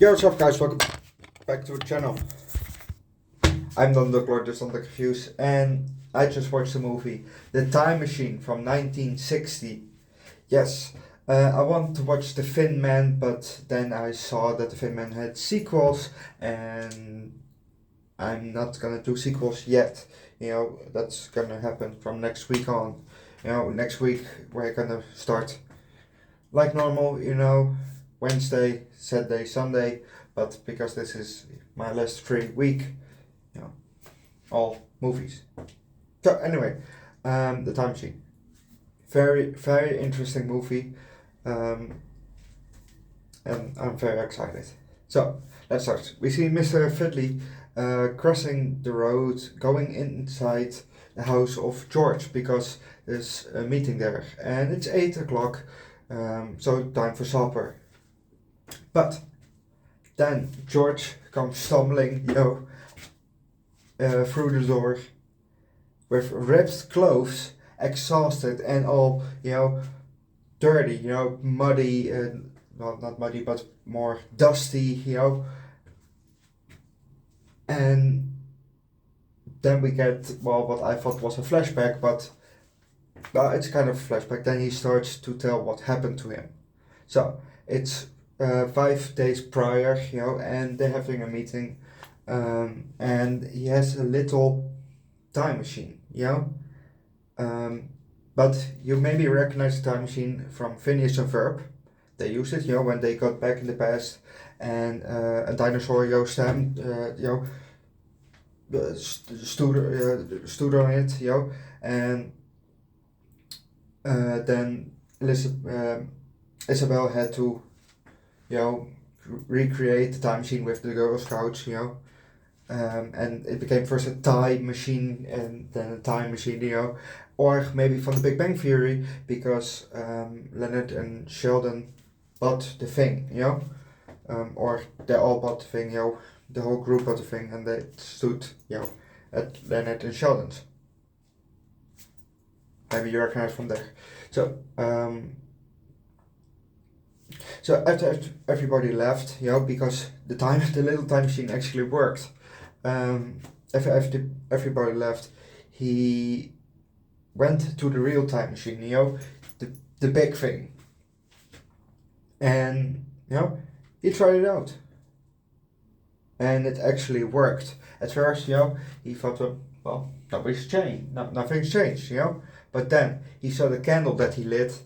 Yo, what's up guys, welcome back to the channel. I'm Underdog Eats Reviews, and I just watched the movie The Time Machine from 1960. Yes, I wanted to watch The Thin Man, but then I saw that The Thin Man had sequels, and I'm not gonna do sequels yet. That's gonna happen from next week on. Next week we're gonna start like normal, Wednesday, Saturday, Sunday, but because this is my last free week, all movies. So anyway, The Time Machine. Very, very interesting movie, and I'm very excited. So let's start. We see Mr. Fiddly crossing the road, going inside the house of George because there's a meeting there, and it's 8 o'clock. So time for supper. But then George comes stumbling, through the door with ripped clothes, exhausted and all, dirty, muddy, not muddy, but more dusty, And then we get, what I thought was a flashback, but it's kind of a flashback. Then he starts to tell what happened to him. So it's 5 days prior, and they're having a meeting, and he has a little time machine, but you maybe recognize the time machine from Phineas and Ferb. They used it, when they got back in the past, and a dinosaur, Stan, stood on it, and then Isabel had to, recreate the time machine with the Girl Scouts, and it became first a time machine and then a time machine, or maybe from the Big Bang Theory, because Leonard and Sheldon bought the thing, or they all bought the thing, the whole group bought the thing, and they stood, at Leonard and Sheldon's. Maybe you recognize from there. So after everybody left, because the little time machine actually worked. After everybody left, he went to the real time machine, the big thing, and he tried it out, and it actually worked. At first, he thought, nothing's changed, but then he saw the candle that he lit,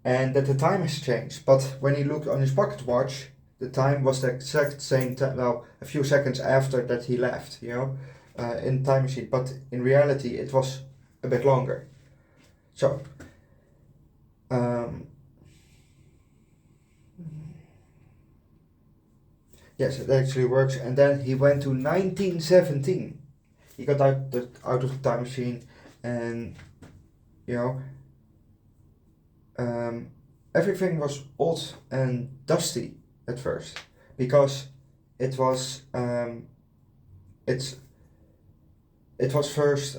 and that the time has changed. But when he looked on his pocket watch, the time was the exact same time, a few seconds after that he left, in the time machine. But in reality, it was a bit longer. So, yes, it actually works. And then he went to 1917. He got out of the time machine, and everything was old and dusty at first, because it was first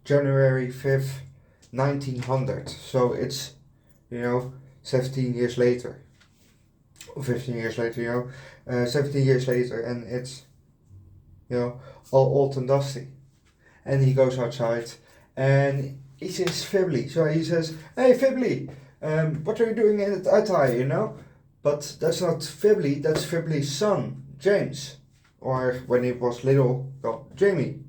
January 5th, 1900. So it's 17 years later, or 15 years later, 17 years later, and it's all old and dusty. And he goes outside, and he sees Fibbly. So he says, "Hey Fibbly, what are you doing in the attire, But that's not Fibbly, that's Fibbly's son, James. Or when he was little, Jamie,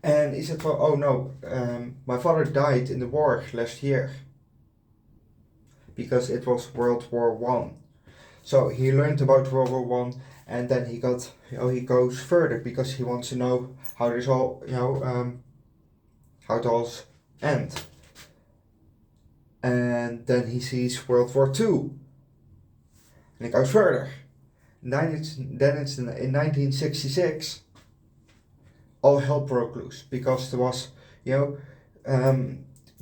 And he said, oh no, my father died in the war last year, because it was World War I. So he learned about World War I, and then he goes further, because he wants to know how this all, how it all ends. And then he sees World War II, and he goes further. Then it's in 1966. All hell broke loose, because there was,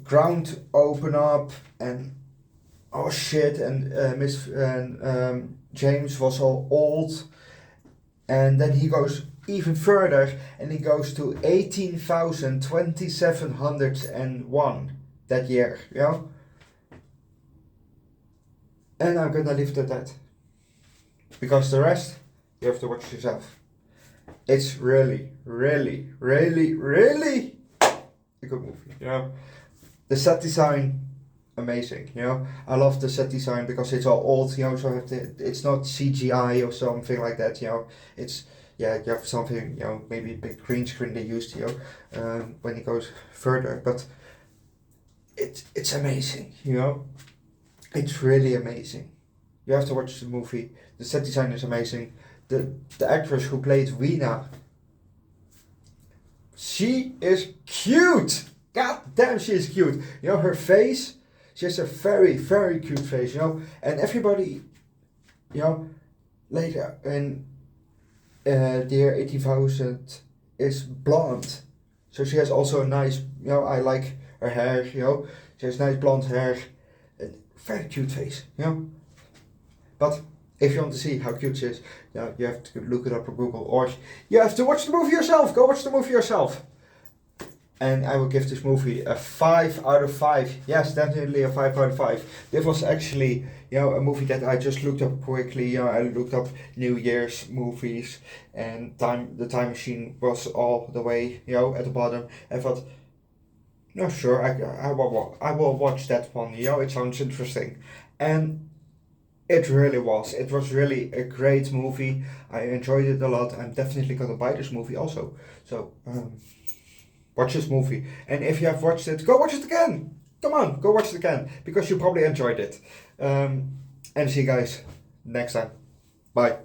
ground open up, and oh shit, and James was all old. And then he goes even further, and he goes to 18,2701 that year, And I'm gonna leave it at that. Because the rest, you have to watch yourself. It's really, really, really, really a good movie, you know. The set design, amazing, you know. I love the set design because it's all old, you know, so it's not CGI or something like that, you know. It's, yeah, you have something, you know, maybe a big green screen they used, you know, when it goes further, but it's amazing, you know. It's really amazing. You have to watch the movie. The set design is amazing. The actress who played Rena, she is cute. God damn, she is cute. You know, her face, she has a very, very cute face, you know. And everybody, you know, later in the year 80,000 is blonde. So she has also a nice, you know, I like her hair, you know. She has nice blonde hair. And very cute face, you know. But if you want to see how cute she is, you know, you have to look it up on Google, or you have to watch the movie yourself. Go watch the movie yourself. And I will give this movie a 5 out of 5. Yes, definitely a 5 out of 5. This was actually, you know, a movie that I just looked up quickly. You know, I looked up New Year's movies, and the Time Machine was all the way, you know, at the bottom. I thought, no, sure, I will watch that one. You know, it sounds interesting, and it really was. It was really a great movie. I enjoyed it a lot. I'm definitely gonna buy this movie also. So watch this movie, and if you have watched it, go watch it again. Come on, go watch it again because you probably enjoyed it. And see you guys next time. Bye.